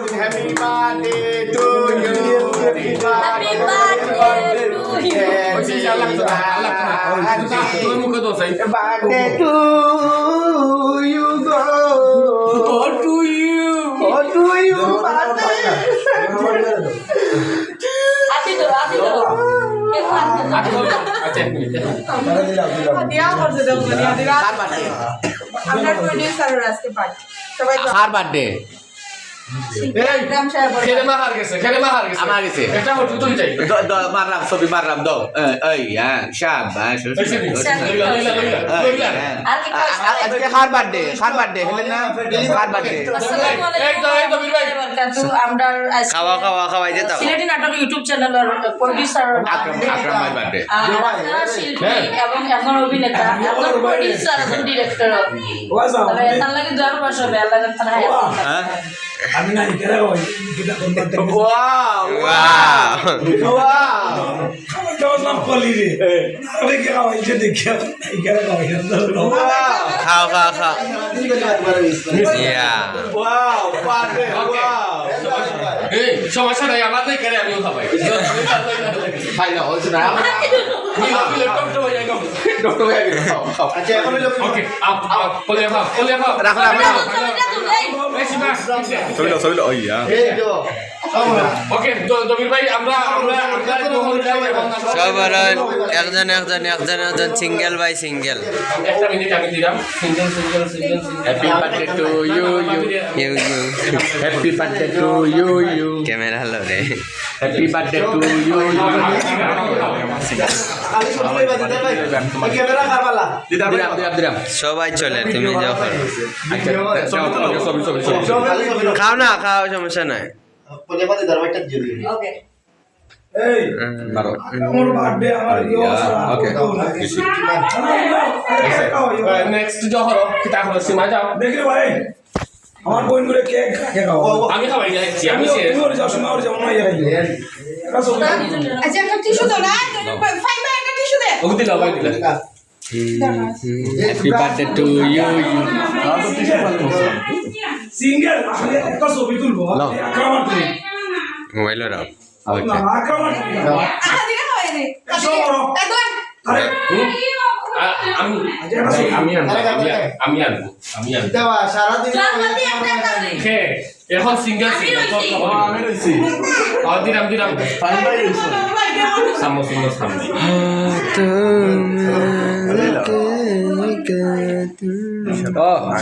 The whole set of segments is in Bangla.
Happy birthday to you. Happy birthday to you. Birthday to you go. Oh, to you. Oh, to you. Birthday. Hati dulu. দিয়া করছে দাও দিয়া দিরা কার birthday? আপনার প্রোডিউসারের আজকে পার্টি সবাই কার birthday? গ্রাম সাহেব আমার গেছে এটা হতো তুই যাই মারলাম ছবি মারলাম দাও এই হ্যাঁ শাবাশ আজকে কার বার্থডে হলেন না কার বার্থডে আসসালামু আলাইকুম আমরা খাওয়াই যেতাম সিলেটি নাটক ইউটিউব চ্যানেলের প্রোডিউসার আকরাম ভাই বার্থডে শিল্পী এবং একজন অভিনেতা একজন প্রোডিউসার এবং ডিরেক্টর তবে তার লাগে দুয়ার বসে আল্লাহ তাআলা হ্যাঁ আমি না ইকারা হই কিটা করতে ওয়াও আমার জবাব না বলি রে আরে কি হইছে দেখিয়া ইকারা কই খাও ইয়া ওয়াও বার্থডে ওয়াও এই সমস্যা নাই আমাদের করে আমিও খাবাই ভাই না হচ্ছে না ডক্টর ভাই আচ্ছা এখন ওকে আপ পলে ভাব রাখো ছবি লো ইয়া এই তো ওকে দবির ভাই আমরা সবার একজন সিঙ্গেল বাই সিঙ্গেল একটা মিনিট আমি দিলাম single happy birthday to you you happy birthday to you camera হলো রে হ্যাপি বার্থডে টু ইউ দিলাম সবাই চলে তুমি যাও ছবি খাও না খাও সমস্যা নাই ওকে এই আমার বার্থডে আমার ওকে নেক্সট যখন কিতা হলো সীমা যাও দেখি ভাই আমার বোন করে কেক খাও আমি খাবাই যাচ্ছি আমি তুমি ওর যাও সময় ওর যাও না ইয়া এটা সব আচ্ছা একটা টিস্যু দাও না ফাইভ একটা টিস্যু দে ওকে দিলাম happy birthday to you single আসলে একটা ছবি তুলবো আক্রমণ তুমি মোবাইল রাও না আক্রমণ আচ্ছা দিরা হয় রে আরে আমি আনবো এখন সিঙ্গেল দিলাম সামনে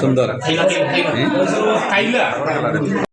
সুন্দর খাইলা